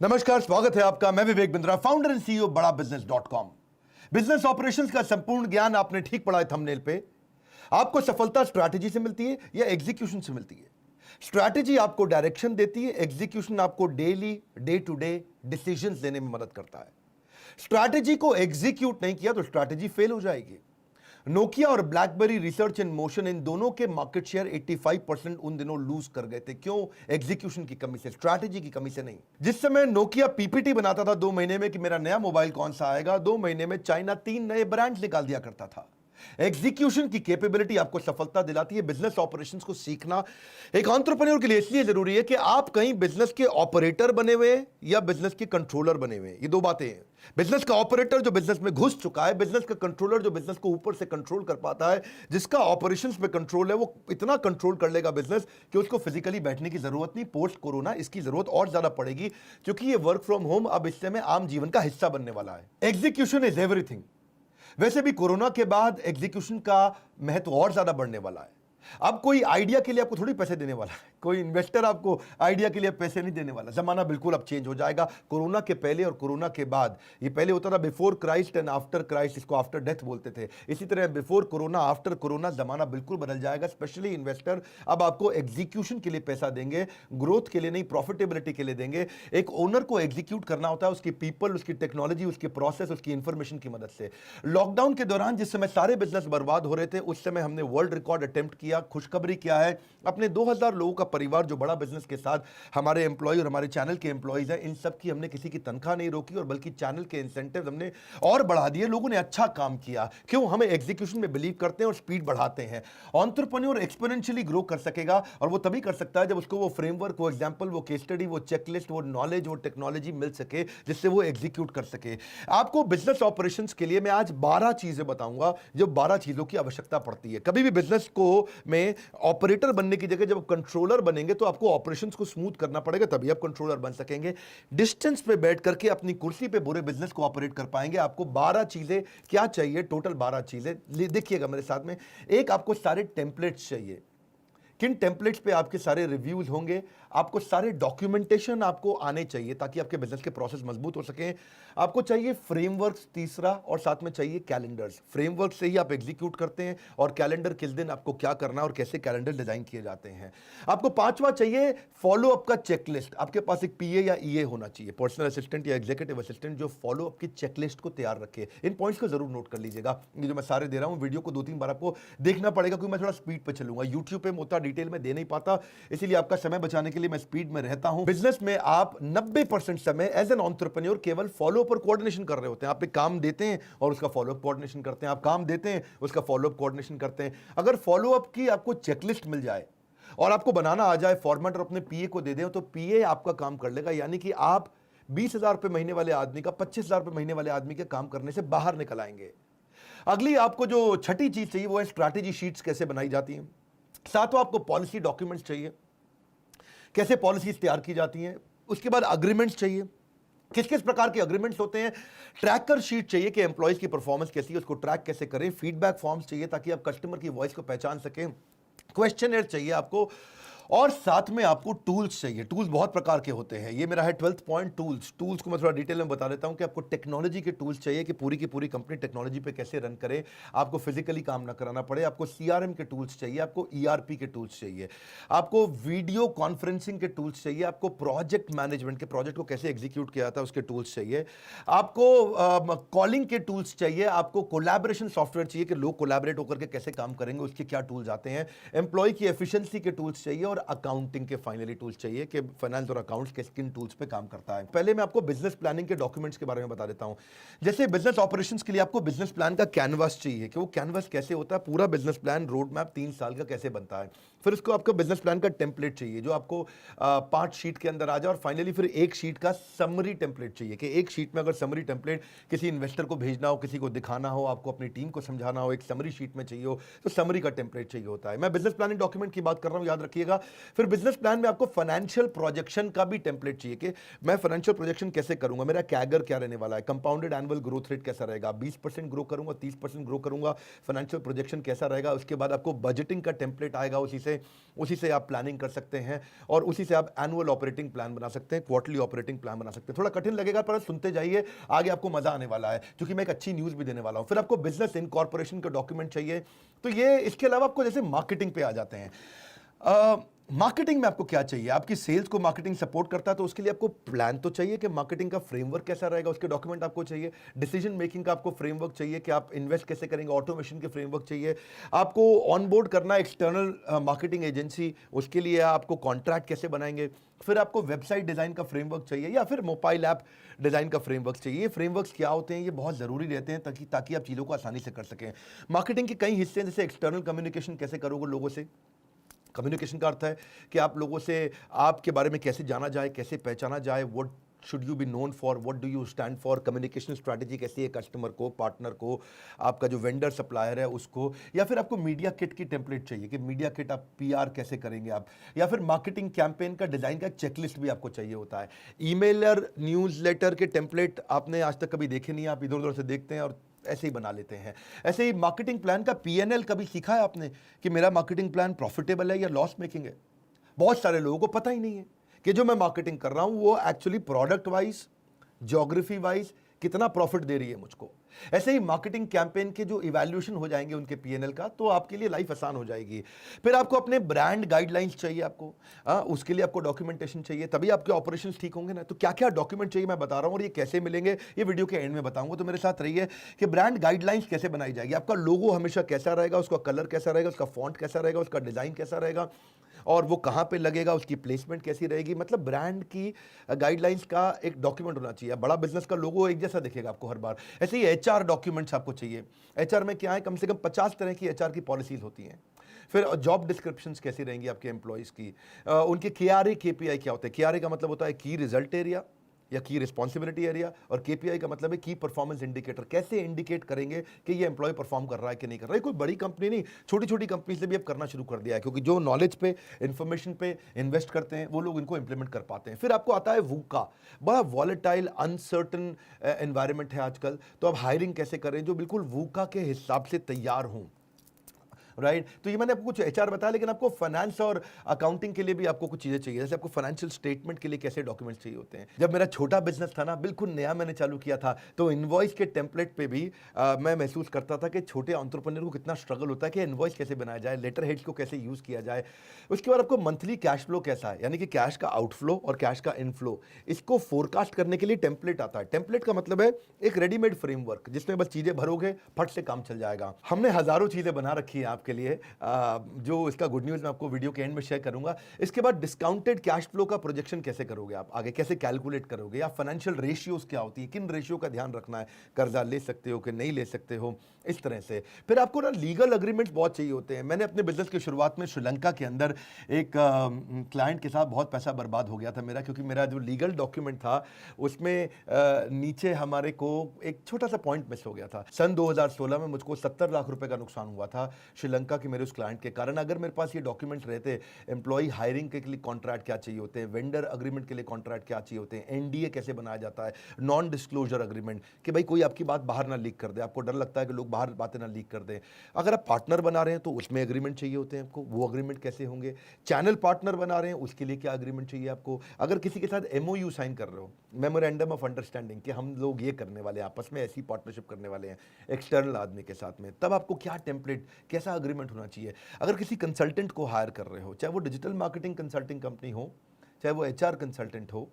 नमस्कार, स्वागत है आपका। मैं Vivek Bindra, founder and CEO बड़ा बिजनेस .com। बिजनेस ऑपरेशंस का संपूर्ण ज्ञान आपने ठीक पढ़ा है थंबनेल पे। आपको सफलता स्ट्रैटेजी से मिलती है या एग्जीक्यूशन से मिलती है? स्ट्रैटेजी आपको डायरेक्शन देती है, एग्जीक्यूशन आपको daily day to day decisions लेने में मदद करता है। स्ट्रैटेजी को एग्जीक्यूट नहीं किया तो स्ट्रैटेजी फेल हो जाएगी। नोकिया और ब्लैकबेरी रिसर्च इन मोशन, इन दोनों के मार्केट शेयर 85% उन दिनों लूज कर गए थे। क्यों? एग्जीक्यूशन की कमी से, स्ट्रैटेजी की कमी से नहीं। जिस समय नोकिया पीपीटी बनाता था 2 महीने में कि मेरा नया मोबाइल कौन सा आएगा, 2 महीने में चाइना 3 नए ब्रांड्स निकाल दिया करता था। एग्जीक्यूशन की कैपेबिलिटी आपको सफलता दिलाती है। बिजनेस ऑपरेशंस को सीखना एक एंटरप्रेन्योर के लिए इसलिए जरूरी है कि आप कहीं बिजनेस के ऑपरेटर बने हुए हैं या बिजनेस के कंट्रोलर बने हुए हैं। ये दो बातें हैं। बिजनेस का ऑपरेटर जो बिजनेस में घुस चुका है, बिजनेस का कंट्रोलर जो बिजनेस को ऊपर से कंट्रोल कर पाता है, जिसका ऑपरेशंस पे कंट्रोल है, वो इतना कंट्रोल कर लेगा बिजनेस कि उसको फिजिकली बैठने की जरूरत नहीं। पोस्ट कोरोना इसकी जरूरत और ज्यादा पड़ेगी, क्योंकि ये वर्क फ्रॉम होम अब इस समय आम जीवन का हिस्सा बनने वाला है। Execution is everything. वैसे भी कोरोना के बाद एग्जीक्यूशन का महत्व और ज्यादा बढ़ने वाला है। अब कोई आइडिया के लिए आपको थोड़ी पैसे देने वाला है, कोई इन्वेस्टर आपको आइडिया के लिए पैसे नहीं देने वाला। जमाना बिल्कुल अब चेंज हो जाएगा। कोरोना के पहले और कोरोना के बाद, ये पहले होता था before Christ and after Christ, इसको आफ्टर डेथ बोलते थे। इसी तरह बिफोर कोरोना आफ्टर कोरोना जमाना बिल्कुल बदल जाएगा। स्पेशली इन्वेस्टर अब आपको एग्जीक्यूशन के लिए पैसा देंगे, ग्रोथ के लिए नहीं, प्रॉफिटेबिलिटी के लिए देंगे। एक ओनर को एग्जीक्यूट करना होता है उसकी पीपल, उसकी टेक्नोलॉजी, उसकी प्रोसेस, उसकी इंफॉर्मेशन की मदद से। लॉकडाउन के दौरान जिस समय सारे बिजनेस बर्बाद हो रहे थे, उस समय हमने वर्ल्ड रिकॉर्ड अटेम्प्ट किया। खुशखबरी क्या है? अपने 2000 लोगों का परिवार जो बड़ा बिजनेस के साथ हमारे एम्प्लॉय और हमारे चैनल के एम्प्लॉयज हैं, इन सब की हमने किसी की तनख्वाह नहीं रोकी, और बल्कि चैनल के इंसेंटिव हमने और बढ़ा दिए। लोगों ने अच्छा काम किया। क्यों? हमें एग्जीक्यूशन में बिलीव करते हैं और स्पीड बढ़ाते हैं। एंटरप्रेन्योर एक्सपोनेंशियली ग्रो कर सकेगा, और वो तभी कर सकता है जब उसको वो फ्रेमवर्क, वो एग्जांपल, वो केस स्टडी, वो चेकलिस्ट, वो नॉलेज, वो टेक्नोलॉजी मिल सके जिससे वो एग्जीक्यूट कर सके। आपको बिजनेस ऑपरेशंस के लिए मैं आज 12 चीजें बताऊंगा, जो 12 चीजों की आवश्यकता पड़ती है। कभी भी बिजनेस को में ऑपरेटर बनने की जगह जब कंट्रोलर बनेंगे तो आपको ऑपरेशंस को स्मूथ करना पड़ेगा, तभी आप कंट्रोलर बन सकेंगे। डिस्टेंस पे बैठ करके अपनी कुर्सी पे बुरे बिजनेस को ऑपरेट कर पाएंगे। आपको 12 चीजें क्या चाहिए? टोटल 12 चीजें देखिएगा मेरे साथ में। एक, आपको सारे टेम्पलेट्स चाहिए। किन टेम्पलेट्स पे आपके सारे रिव्यूज होंगे? आपको सारे डॉक्यूमेंटेशन आपको आने चाहिए ताकि आपके बिजनेस के प्रोसेस मजबूत हो सके। आपको चाहिए फ्रेमवर्क्स, तीसरा, और साथ में चाहिए कैलेंडर्स। फ्रेमवर्क से ही आप एग्जीक्यूट करते हैं, और कैलेंडर किस दिन आपको क्या करना है और कैसे कैलेंडर डिजाइन किए जाते हैं। आपको पांचवा चाहिए फॉलो अप का चेकलिस्ट। आपके पास एक पीए या ईए होना चाहिए, पर्सनल असिस्टेंट या एग्जीक्यूटिव असिस्टेंट, जो फॉलो अप की चेकलिस्ट को तैयार रखे। इन पॉइंट्स को जरूर नोट कर लीजिएगा। ये जो मैं सारे दे रहा हूं, वीडियो को 2-3 बार आपको देखना पड़ेगा, क्योंकि मैं थोड़ा स्पीड पे चलूंगा। यूट्यूब पे मोटा डिटेल में दे नहीं पाता, इसीलिए आपका समय बचाने के लिए मैं स्पीड में रहता हूं। बिजनेस में आप 90% समय एज एन एंटरप्रेन्योर केवल फॉलो अप और कोऑर्डिनेशन कर रहे होते हैं। आप एक काम देते हैं और उसका फॉलो अप कोऑर्डिनेशन करते हैं, आप काम देते हैं उसका फॉलो अप कोऑर्डिनेशन करते हैं। अगर फॉलो अप की आपको चेकलिस्ट मिल जाए और आपको बनाना आ जाए फॉर्मेट, और अपने पीए को दे दें, तो पीए आपका काम कर लेगा। यानी कि आप 20,000 रुपए महीने वाले आदमी का 25,000 रुपए महीने वाले आदमी के काम करने से बाहर निकल आएंगे। अगली आपको जो छठी चीज चाहिए वो है स्ट्रैटेजी शीट्स कैसे बनाई जाती हैं। सातवां, आपको पॉलिसी डॉक्यूमेंट्स चाहिए, कैसे पॉलिसीज तैयार की जाती हैं। उसके बाद अग्रीमेंट्स चाहिए, किस किस प्रकार के अग्रीमेंट्स होते हैं। ट्रैकर शीट चाहिए कि एम्प्लॉयज की परफॉर्मेंस कैसी है, उसको ट्रैक कैसे करें। फीडबैक फॉर्म्स चाहिए ताकि आप कस्टमर की वॉइस को पहचान सकें। क्वेश्चनर चाहिए आपको, और साथ में आपको टूल्स चाहिए। टूल्स बहुत प्रकार के होते हैं। ये मेरा है 12th पॉइंट, टूल्स। टूल्स को मैं थोड़ा डिटेल में बता देता हूं कि आपको टेक्नोलॉजी के टूल्स चाहिए कि पूरी की पूरी कंपनी टेक्नोलॉजी पे कैसे रन करे, आपको फिजिकली काम ना कराना पड़े। आपको सीआरएम के टूल्स चाहिए, आपको ईआरपी के टूल्स चाहिए, आपको वीडियो कॉन्फ्रेंसिंग के टूल्स चाहिए, आपको प्रोजेक्ट मैनेजमेंट के, प्रोजेक्ट को कैसे एग्जीक्यूट किया जाता है उसके टूल्स चाहिए, आपको कॉलिंग के टूल्स चाहिए, आपको कोलैबोरेशन सॉफ्टवेयर चाहिए कि लोग कोलैबोरेट होकर के कैसे काम करेंगे, उसके क्या टूल्स आते हैं, एम्प्लॉय की एफिशिएंसी के टूल्स चाहिए, और अकाउंटिंग के फाइनली टूल्स चाहिए कि फाइनेंस और अकाउंट्स के किन टूल्स पे काम करता है। पहले मैं आपको बिजनेस प्लानिंग के डॉक्यूमेंट्स के बारे में बता देता हूं। जैसे बिजनेस ऑपरेशंस के लिए आपको बिजनेस प्लान का कैनवास चाहिए कि वो कैनवास कैसे होता है, पूरा बिजनेस प्लान रोड मैप 3 साल का कैसे बनता है। फिर उसको आपको बिजनेस प्लान का टेम्पलेट चाहिए जो आपको 5 शीट के अंदर आ जाए, और फाइनली फिर एक शीट का समरी टेम्पलेट चाहिए कि एक शीट में अगर समरी टेम्पलेट किसी इन्वेस्टर को भेजना हो, किसी को दिखाना हो, आपको अपनी टीम को समझाना हो, एक समरी शीट में चाहिए हो, तो समरी का टेम्पलेट चाहिए होता है। मैं बिजनेस प्लानिंग डॉक्यूमेंट की बात कर रहा हूं, याद रखिएगा। फिर बिजनेस प्लान में आपको फाइनेंशियल प्रोजेक्शन का भी टेम्पलेट चाहिए कि मैं फाइनेंशियल प्रोजेक्शन कैसे करूंगा, मेरा कैगर क्या रहने वाला है, कंपाउंडेड एनुअल ग्रोथ रेट कैसा रहेगा, 20% ग्रो करूंगा, 30% ग्रो करूंगा, फाइनेंशियल प्रोजेक्शन कैसा रहेगा। उसके बाद आपको बजटिंग का टेम्पलेट आएगा, उसी से में, उसी से आप प्लानिंग कर सकते हैं और उसी से आप एनुअल ऑपरेटिंग प्लान बना सकते हैं, क्वार्टरली ऑपरेटिंग प्लान बना सकते हैं। थोड़ा कठिन लगेगा पर सुनते जाइए, आगे आपको मजा आने वाला है, क्योंकि मैं एक अच्छी न्यूज़ भी देने वाला हूं। फिर आपको बिजनेस इनकॉर्पोरेशन का डॉक्यूमेंट चाहिए, तो ये इसके अलावा आपको जैसे मार्केटिंग पे आ जाते हैं। मार्केटिंग में आपको क्या चाहिए? आपकी सेल्स को मार्केटिंग सपोर्ट करता है, तो उसके लिए आपको प्लान तो चाहिए कि मार्केटिंग का फ्रेमवर्क कैसा रहेगा, उसके डॉक्यूमेंट आपको चाहिए। डिसीजन मेकिंग का आपको फ्रेमवर्क चाहिए कि आप इन्वेस्ट कैसे करेंगे, ऑटोमेशन के फ्रेमवर्क चाहिए। आपको ऑनबोर्ड करना एक्सटर्नल मार्केटिंग एजेंसी, उसके लिए आपको कॉन्ट्रैक्ट कैसे बनाएंगे। फिर आपको वेबसाइट डिज़ाइन का फ्रेमवर्क चाहिए या फिर मोबाइल ऐप डिज़ाइन का फ्रेमवर्क चाहिए। ये फ्रेमवर्क्स क्या होते हैं, ये बहुत ज़रूरी रहते हैं ताकि आप चीज़ों को आसानी से कर सकें। मार्केटिंग के कई हिस्से हैं, जैसे एक्सटर्नल कम्युनिकेशन कैसे करोगे लोगों से। कम्युनिकेशन का अर्थ है कि आप लोगों से आपके बारे में कैसे जाना जाए, कैसे पहचाना जाए, what should you be known for, what do you stand for. Communication strategy कैसी है कस्टमर को, पार्टनर को, आपका जो वेंडर सप्लायर है उसको। या फिर आपको मीडिया किट की टेम्पलेट चाहिए कि मीडिया किट आप पीआर कैसे करेंगे आप। या फिर मार्केटिंग कैंपेन का डिज़ाइन का चेकलिस्ट भी आपको चाहिए होता है। ईमेलर न्यूज़लेटर के टेम्पलेट आपने आज तक कभी देखे नहीं, आप इधर उधर से देखते हैं और ऐसे ही बना लेते हैं। ऐसे ही मार्केटिंग प्लान का पीएनएल कभी सीखा है आपने कि मेरा मार्केटिंग प्लान प्रॉफिटेबल है या लॉस मेकिंग है? बहुत सारे लोगों को पता ही नहीं है कि जो मैं मार्केटिंग कर रहा हूं वो actually product wise, geography wise कितना प्रॉफिट दे रही है मुझको। ऐसे ही मार्केटिंग कैंपेन के जो इवैल्यूएशन हो जाएंगे उनके पीएनएल का, तो आपके लिए लाइफ आसान हो जाएगी। फिर आपको अपने ब्रांड गाइडलाइंस चाहिए आपको, उसके लिए आपको डॉक्यूमेंटेशन चाहिए, तभी आपके ऑपरेशंस ठीक होंगे ना। तो क्या क्या डॉक्यूमेंट चाहिए मैं बता रहा हूं और ये कैसे मिलेंगे ये वीडियो के एंड में बताऊंगा। तो मेरे साथ रहिए कि ब्रांड गाइडलाइंस कैसे बनाई जाएगी, आपका लोगो हमेशा कैसा रहेगा, उसका कलर कैसा रहेगा, उसका फॉन्ट कैसा रहेगा, उसका डिजाइन कैसा रहेगा और वो कहाँ पे लगेगा, उसकी प्लेसमेंट कैसी रहेगी। मतलब ब्रांड की गाइडलाइंस का एक डॉक्यूमेंट होना चाहिए। बड़ा बिजनेस का लोगो एक जैसा दिखेगा आपको हर बार। ऐसे ही एचआर डॉक्यूमेंट्स आपको चाहिए। एचआर में क्या है, कम से कम 50 तरह की एचआर की पॉलिसीज होती हैं। फिर जॉब डिस्क्रिप्शंस कैसी रहेंगी आपके एम्प्लॉयज़ की, उनके केआरए केपीआई क्या होते हैं। केआरए का मतलब होता है की रिजल्ट एरिया या की रिस्पॉन्सिबिलिटी एरिया, और केपीआई का मतलब है की परफॉर्मेंस इंडिकेटर। कैसे इंडिकेट करेंगे कि ये एम्प्लॉय परफॉर्म कर रहा है कि नहीं कर रहा है। कोई बड़ी कंपनी नहीं, छोटी छोटी कंपनी से भी अब करना शुरू कर दिया है, क्योंकि जो नॉलेज पे, इंफॉर्मेशन पे इन्वेस्ट करते हैं वो लोग इनको इंप्लीमेंट कर पाते हैं। फिर आपको आता है वूका, बड़ा वॉलेटाइल अनसर्टन एनवायरनमेंट है आजकल, तो आप हायरिंग कैसे करें जो बिल्कुल वूका के हिसाब से तैयार हों। राइट तो ये मैंने आपको कुछ एचआर बताया, लेकिन आपको फाइनेंस और अकाउंटिंग के लिए भी आपको कुछ चीज़ें चाहिए। जैसे आपको फाइनेंशियल स्टेटमेंट के लिए कैसे डॉक्यूमेंट्स चाहिए होते हैं। जब मेरा छोटा बिजनेस था ना, बिल्कुल नया मैंने चालू किया था, तो इनवॉइस के टेम्पलेट पे भी मैं महसूस करता था कि छोटे एंटरप्रेन्योर को कितना स्ट्रगल होता है कि इनवॉइस कैसे बनाया जाए, लेटर हेड्स को कैसे यूज़ किया जाए। उसके बाद आपको मंथली कैश फ्लो कैसा है, यानी कि कैश का आउटफ्लो और कैश का इनफ्लो, इसको फोरकास्ट करने के लिए टेम्पलेट आता है। टेम्पलेट का मतलब है एक रेडीमेड फ्रेमवर्क जिसमें बस चीज़ें भरोगे, फट से काम चल जाएगा। हमने हज़ारों चीज़ें बना रखी है आपके लिए, जो इसका गुड न्यूज़ मैं आपको वीडियो के एंड में शेयर करूंगा। इसके बाद डिस्काउंटेड कैश फ्लो का प्रोजेक्शन कैसे करोगे आप, आगे कैसे कैलकुलेट करोगे, या फाइनेंशियल रेशियोज क्या होती है, किन रेशियो का ध्यान रखना है, कर्जा ले सकते हो कि नहीं ले सकते हो, इस तरह से। फिर आपको ना लीगल अग्रीमेंट्स बहुत चाहिए होते हैं। मैंने अपने बिजनेस की शुरुआत में श्रीलंका के अंदर एक क्लाइंट के साथ बहुत पैसा बर्बाद हो गया था मेरा, क्योंकि मेरा जो लीगल डॉक्यूमेंट था उसमें नीचे हमारे को एक छोटा सा पॉइंट मिस हो गया था। सन 2016 में मुझको 70 लाख रुपए का नुकसान हुआ था श्रीलंका के मेरे उस क्लाइंट के कारण। अगर मेरे पास ये डॉक्यूमेंट रहते, एम्प्लॉय हायरिंग के लिए कॉन्ट्रैक्ट क्या चाहिए होते हैं, वेंडर अग्रीमेंट के लिए कॉन्ट्रैक्ट क्या चाहिए होते हैं, एनडीए कैसे बनाया जाता है, नॉन डिस्क्लोजर अग्रीमेंट कि भाई कोई आपकी बात बाहर ना लीक कर दे, आपको डर लगता है कि लोग बाहर बातें ना लीक कर दें। अगर आप पार्टनर बना रहे हैं तो उसमें एग्रीमेंट चाहिए होते हैं आपको, वो एग्रीमेंट कैसे होंगे। चैनल पार्टनर बना रहे हैं उसके लिए क्या एग्रीमेंट चाहिए आपको। अगर किसी के साथ एमओयू साइन कर रहे हो, मेमोरेंडम ऑफ अंडरस्टैंडिंग, कि हम लोग ये करने वाले हैं, आपस में ऐसी पार्टनरशिप करने वाले हैं एक्सटर्नल आदमी के साथ में, तब आपको क्या टेम्पलेट, कैसा अग्रीमेंट होना चाहिए। अगर किसी कंसल्टेंट को हायर कर रहे हो, चाहे वो डिजिटल मार्केटिंग कंसल्टिंग कंपनी हो, चाहे वो एचआर कंसल्टेंट हो,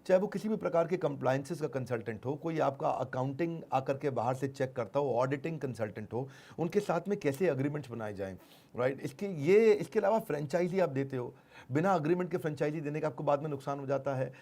चाहे वो किसी भी प्रकार के कंप्लायंसेस का कंसल्टेंट हो, कोई आपका अकाउंटिंग आकर के बाहर से चेक करता हो, ऑडिटिंग कंसल्टेंट हो, उनके साथ में कैसे अग्रीमेंट्स बनाए जाएं। राइट इसके अलावा फ्रेंचाइजी आप देते हो, बिना अग्रीमेंट के फ्रेंचाइजी देने का आपको बाद में नुकसान हो जाता है।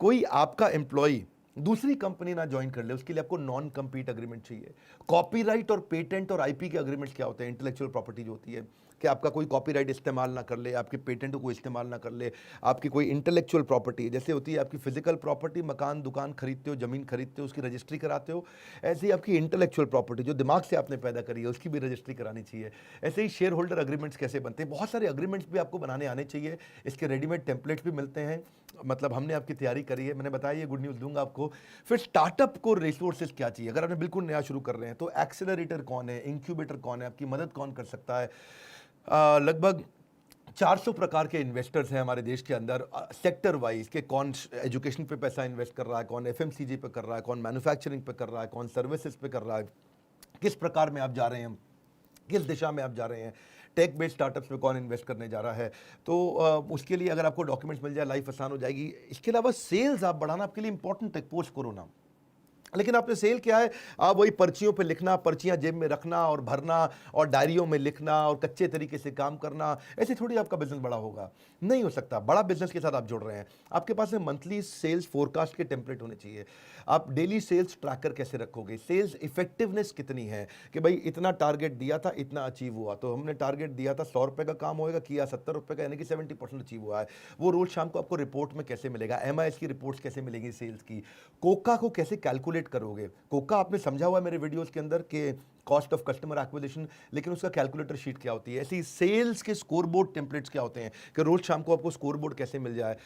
कोई आपका एम्प्लॉय दूसरी कंपनी ना ज्वाइन कर ले, उसके लिए आपको नॉन कम्पीट अग्रीमेंट चाहिए। कॉपीराइट और पेटेंट और आईपी के अग्रीमेंट्स क्या होते हैं, इंटेलेक्चुअल प्रॉपर्टी जो होती है, कि आपका कोई कॉपीराइट इस्तेमाल ना कर ले, आपके पेटेंट को इस्तेमाल ना कर ले, आपकी कोई इंटेलेक्चुअल प्रॉपर्टी जैसे होती है आपकी फिजिकल प्रॉपर्टी, मकान दुकान खरीदते हो, जमीन खरीदते हो, उसकी रजिस्ट्री कराते हो, ऐसे ही आपकी इंटेलेक्चुअल प्रॉपर्टी जो दिमाग से आपने पैदा करी है उसकी भी रजिस्ट्री करानी चाहिए। ऐसे ही शेयर होल्डर अग्रीमेंट्स कैसे बनते हैं, बहुत सारे अग्रीमेंट्स भी आपको बनाने आने चाहिए। इसके रेडीमेड टेम्पलेट्स भी मिलते हैं, मतलब हमने आपकी तैयारी करी है, मैंने बताया ये गुड न्यूज़ दूंगा आपको। फिर स्टार्टअप को रिसोर्सेज क्या चाहिए, अगर आपने बिल्कुल नया शुरू कर रहे हैं तो एक्सेलरेटर कौन है, इंक्यूबेटर कौन है, आपकी मदद कौन कर सकता है। लगभग 400 प्रकार के इन्वेस्टर्स हैं हमारे देश के अंदर, सेक्टर वाइज के कौन एजुकेशन पे पैसा इन्वेस्ट कर रहा है, कौन एफएमसीजी पे कर रहा है, कौन मैन्युफैक्चरिंग पे कर रहा है, कौन सर्विसेज पे कर रहा है, किस प्रकार में आप जा रहे हैं, किस दिशा में आप जा रहे हैं, टेक बेस्ड स्टार्टअप्स में कौन इन्वेस्ट करने जा रहा है। तो उसके लिए अगर आपको डॉक्यूमेंट्स मिल जाए लाइफ आसान हो जाएगी। इसके अलावा सेल्स आप बढ़ाना आपके लिए इंपॉर्टेंट है पोस्ट कोरोना, लेकिन आपने सेल क्या है, आप वही पर्चियों पे लिखना, पर्चियां जेब में रखना और भरना और डायरियों में लिखना और कच्चे तरीके से काम करना, ऐसे थोड़ी आपका बिजनेस बड़ा होगा, नहीं हो सकता। बड़ा बिजनेस के साथ आप जुड़ रहे हैं, आपके पास में मंथली सेल्स फोरकास्ट के टेम्पलेट होने चाहिए। आप डेली सेल्स ट्रैकर कैसे रखोगे, सेल्स इफेक्टिवनेस कितनी है कि भाई इतना टारगेट दिया था, इतना अचीव हुआ, तो हमने टारगेट दिया था 100 रुपये का काम होएगा, किया 70 रुपये का, यानी कि 70% अचीव हुआ है। वो रोज शाम को आपको रिपोर्ट में कैसे मिलेगा, MIS की रिपोर्ट्स कैसे मिलेगी सेल्स की, कोका को कैसे कैलकुलेट करोगे। कोका आपने समझा हुआ है मेरे वीडियोस के अंदर कि कॉस्ट ऑफ कस्टमर एक्विजिशन, लेकिन उसका कैलकुलेटर शीट क्या होती है। ऐसी सेल्स के स्कोरबोर्ड टेम्पलेट्स क्या होते हैं कि रोज शाम को आपको स्कोरबोर्ड कैसे मिल जाए।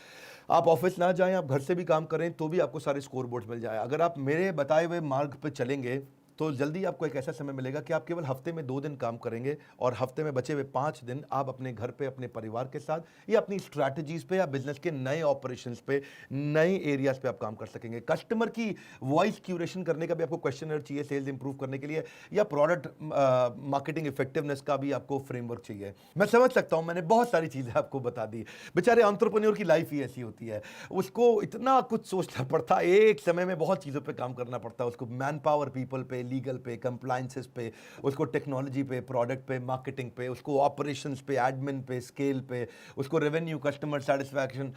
आप ऑफिस ना जाएं, आप घर से भी काम करें तो भी आपको सारे स्कोरबोर्ड्स मिल जाए। अगर आप मेरे बताए हुए मार्ग पर चलेंगे तो जल्दी आपको एक ऐसा समय मिलेगा कि आप केवल हफ्ते में 2 दिन काम करेंगे और हफ्ते में बचे हुए 5 दिन आप अपने घर पे, अपने परिवार के साथ या अपनी स्ट्रैटेजीज पे या बिजनेस के नए ऑपरेशंस पे, नए एरियाज पे आप काम कर सकेंगे। कस्टमर की वॉइस क्यूरेशन करने का भी आपको क्वेश्चनर चाहिए सेल्स इंप्रूव करने के लिए, या प्रोडक्ट मार्केटिंग इफेक्टिवनेस का भी आपको फ्रेमवर्क चाहिए। मैं समझ सकता हूं, मैंने बहुत सारी चीजें आपको बता दी। बेचारे एंटरप्रेन्योर की लाइफ ही ऐसी होती है, उसको इतना कुछ सोचना पड़ता है, एक समय में बहुत चीजों पे काम करना पड़ता है उसको, मैन पावर पीपल पे, लीगल पे, कंप्लायंसेस पे, उसको टेक्नोलॉजी पे, प्रोडक्ट पे, मार्केटिंग पे, उसको ऑपरेशंस पे, एडमिन पे, स्केल पे, उसको रेवेन्यू, कस्टमर सेटिस्फैक्शन।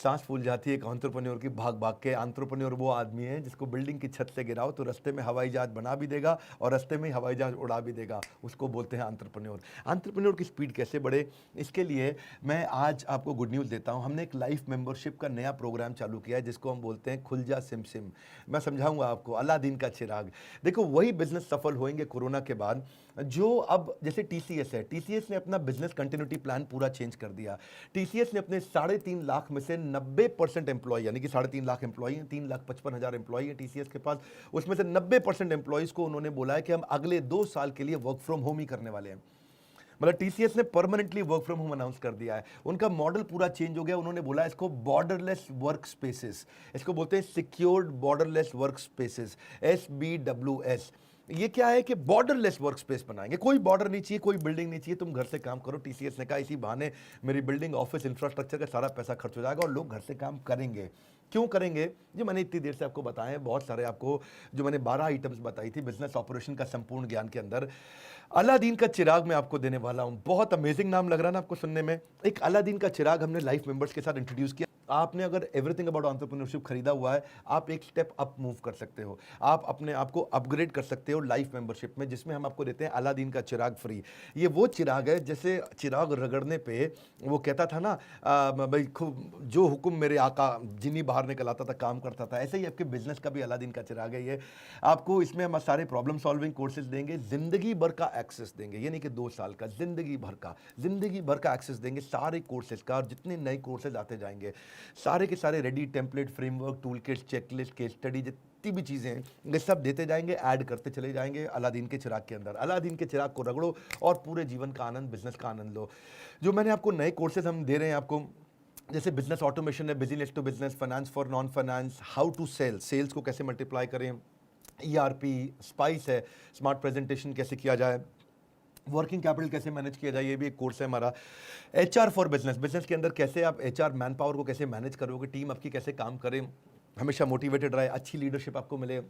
सांस फूल जाती है एक एंटरप्रेन्योर की भाग भाग के। एंटरप्रेन्योर वो आदमी है जिसको बिल्डिंग की छत से गिराओ तो रास्ते में हवाई जहाज बना भी देगा और रास्ते में हवाई जहाज उड़ा भी देगा, उसको बोलते हैं एंटरप्रेन्योर। एंटरप्रेन्योर की स्पीड कैसे बढ़े, इसके लिए मैं आज आपको गुड न्यूज़ देता हूं। हमने एक लाइफ मेंबरशिप का नया प्रोग्राम चालू किया है जिसको हम बोलते हैं खुल जा सिम सिम। मैं समझाऊंगा आपको, अलादीन का चिराग। देखो वही बिजनेस सफल होंगे कोरोना के बाद जो अब, जैसे TCS है, TCS ने अपना बिजनेस कंटिन्यूटी प्लान पूरा चेंज कर दिया। TCS ने अपने 3.5 लाख में से 90% एम्प्लॉय, यानी कि 3.5 लाख एम्प्लॉय हैं, 3,55,000 एम्प्लॉय हैं TCS के पास, उसमें से 90% एम्प्लॉयज को उन्होंने बोला है कि हम अगले 2 साल के लिए वर्क फ्रॉम होम ही करने वाले हैं। मतलब TCS ने permanently work from home announce कर दिया है। उनका मॉडल पूरा चेंज हो गया। उन्होंने बोला इसको बॉर्डरलेस वर्क स्पेसेस, इसको बोलते हैं secured borderless work spaces, SBWS। ये क्या है कि बॉर्डरलेस वर्क स्पेस बनाएंगे, कोई बॉर्डर नहीं चाहिए, कोई बिल्डिंग नहीं चाहिए, तुम घर से काम करो। TCS ने कहा इसी बहाने मेरी बिल्डिंग, ऑफिस, इंफ्रास्ट्रक्चर का सारा पैसा खर्च हो जाएगा और लोग घर से काम करेंगे। क्यों करेंगे, जो मैंने इतनी देर से आपको बताए हैं, बहुत सारे आपको जो मैंने 12 आइटम्स बताई थी बिजनेस ऑपरेशन का संपूर्ण ज्ञान के अंदर, अलादीन का चिराग मैं आपको देने वाला हूं। बहुत अमेजिंग नाम लग रहा है ना आपको सुनने में। एक अलादीन का चिराग हमने लाइफ मेंबर्स के साथ इंट्रोड्यूस किया। आपने अगर एवरीथिंग अबाउट एंटरप्रेन्योरशिप खरीदा हुआ है, आप एक स्टेप अप मूव कर सकते हो, आप अपने आप को अपग्रेड कर सकते हो लाइफ मेंबरशिप में, जिसमें हम आपको देते हैं अलादीन का चिराग फ्री। ये वो चिराग है जैसे चिराग रगड़ने पे वो कहता था ना, भाई खूब जो हुक्म मेरे आका, जिन्नी बाहर निकल आता था, काम करता था। ऐसे ही आपके बिजनेस का भी अलादीन का चिराग है ये। आपको इसमें हम सारे प्रॉब्लम सॉल्विंग कोर्सेज देंगे, जिंदगी भर का एक्सेस देंगे, ये नहीं कि 2 साल का, जिंदगी भर का एक्सेस देंगे सारे कोर्सेज का। और जितने नए कोर्सेज आते जाएंगे सारे के सारे ready template, framework, tool kit, checklist, case study, जितनी भी चीज़ें हैं ये सब देते जाएंगे, ऐड करते चले जाएंगे अलादीन के चिराग के अंदर। अलादीन के चिराग को रगड़ो और पूरे जीवन का आनंद, बिजनेस का आनंद लो। जो मैंने आपको नए कोर्सेज हम दे रहे हैं आपको, जैसे बिजनेस ऑटोमेशन है, business to business, finance for non finance, how to sell, sales को कैसे मल्टीप्लाई करें, ERP, स्पाइस है, स्मार्ट प्रेजेंटेशन कैसे किया जाए, वर्किंग कैपिटल कैसे मैनेज किया जाए, ये भी एक कोर्स है हमारा। HR फॉर बिजनेस, बिजनेस के अंदर कैसे आप HR मैन पावर को कैसे मैनेज करोगे, टीम आपकी कैसे काम करे, हमेशा मोटिवेटेड रहे, अच्छी लीडरशिप आपको मिले।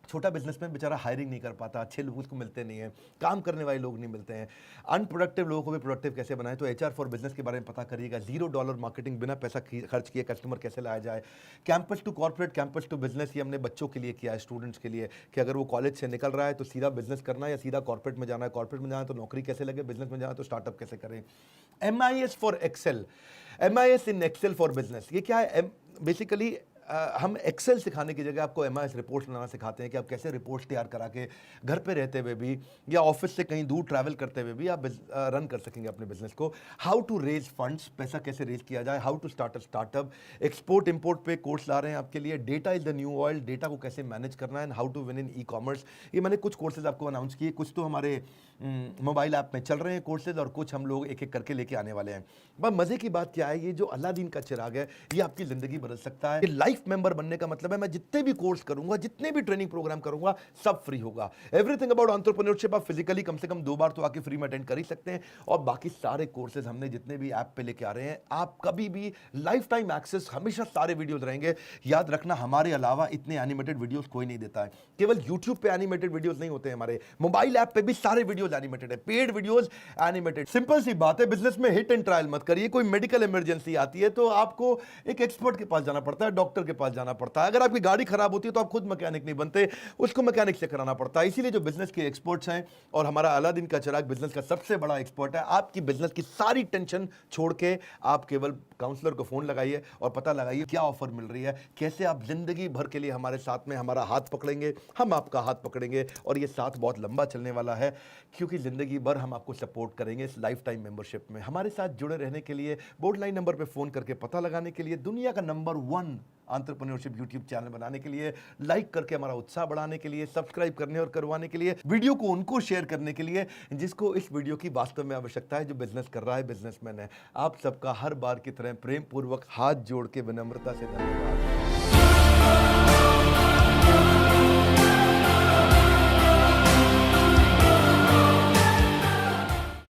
छोटा बिजनेस में बेचारा हायरिंग नहीं कर पाता, अच्छे लोग उसको मिलते नहीं हैं, काम करने वाले लोग नहीं मिलते हैं, अनप्रोडक्टिव लोगों को भी प्रोडक्टिव कैसे बनाएं। तो HR फॉर बिजनेस के बारे में पता करिएगा। $0 मार्केटिंग, बिना पैसा खर्च किए कस्टमर कैसे लाया जाए। Campus to corporate, campus to business, ये हमने बच्चों के लिए किया है, स्टूडेंट्स के लिए, कि अगर वो कॉलेज से निकल रहा है तो सीधा बिजनेस करना है या सीधा कॉर्पोरेट में जाना है, कॉर्पोरेट में जाना है तो नौकरी कैसे लगे, बिजनेस में जाना है तो स्टार्टअप कैसे करें। MIS for Excel, MIS in Excel for business, ये क्या है, बेसिकली हम एक्सेल सिखाने की जगह आपको एमआईएस रिपोर्ट्स बनाना सिखाते हैं कि आप कैसे रिपोर्ट्स तैयार करा के घर पे रहते हुए भी या ऑफिस से कहीं दूर ट्रैवल करते हुए भी आप रन कर सकेंगे अपने बिजनेस को। हाउ टू रेज फंड्स, पैसा कैसे रेज किया जाए, how to start a startup, export import पे कोर्स ला रहे हैं आपके लिए। Data is the new oil, data को कैसे मैनेज करना है, and how to win in e commerce. ये मैंने कुछ कोर्सेज आपको अनाउंस किए, कुछ तो हमारे मोबाइल ऐप में चल रहे हैं कोर्सेज, और कुछ हम लोग एक एक करके लेके आने वाले हैं। पर मजे की बात क्या है, ये जो अलादीन का चिराग है ये आपकी जिंदगी बदल सकता है। लाइफ मेंबर बनने का मतलब है मैं जितने भी कोर्स करूंगा, जितने भी ट्रेनिंग प्रोग्राम करूंगा, सब फ्री होगा। एवरीथिंग अबाउट एंटरप्रेन्योरशिप आप फिजिकली कम से कम 2 बार तो आके फ्री में अटेंड कर ही सकते हैं, और बाकी सारे कोर्सेज हमने जितने भी ऐप पे लेके आ रहे हैं, आप कभी भी लाइफ टाइम एक्सेस, हमेशा सारे वीडियोस रहेंगे। याद रखना, हमारे अलावा इतने एनिमेटेड वीडियोस कोई नहीं देता है। केवल यूट्यूब पे एनिमेटेड वीडियोस नहीं होते हैं, हमारे मोबाइल ऐप पे भी सारे वीडियोस एनिमेटेड है, पेड वीडियोस एनिमेटेड। सिंपल सी बात है, बिजनेस में हिट एंड ट्रायल मत करिए। कोई मेडिकल इमरजेंसी आती है तो आपको एक एक्सपर्ट के पास जाना पड़ता है, डॉक्टर के पास जाना पड़ता है। अगर आपकी गाड़ी खराब होती है तो आप खुद मैकेनिक नहीं बनते, उसको मैकेनिक से कराना पड़ता है। इसीलिए जो बिजनेस के एक्सपर्ट्स हैं, और हमारा अलादीन का चिराग बिजनेस का सबसे बड़ा एक्सपर्ट है, आपकी बिजनेस की सारी टेंशन छोड़ के आप केवल काउंसलर को फोन लगाइए और पता लगाइए क्या ऑफर मिल रही है, कैसे आप जिंदगी भर के लिए हमारे साथ में हमारा हाथ पकड़ेंगे, हम आपका हाथ पकड़ेंगे, और ये साथ बहुत लंबा चलने वाला है, क्योंकि जिंदगी भर हम आपको सपोर्ट करेंगे इस लाइफ टाइम मेंबरशिप में। हमारे साथ जुड़े रहने के लिए, बोर्ड लाइन नंबर पे फोन करके पता लगाने के लिए, दुनिया का नंबर 1 एंटरप्रेन्योरशिप यूट्यूब चैनल बनाने के लिए, लाइक करके हमारा उत्साह बढ़ाने के लिए, सब्सक्राइब करने और करवाने के लिए, वीडियो को उनको शेयर करने के लिए जिसको इस वीडियो की वास्तव में आवश्यकता है, जो बिजनेस कर रहा है, बिजनेसमैन है। आप सबका हर बार की तरह प्रेम पूर्वक हाथ जोड़ के विनम्रता से धन्यवाद।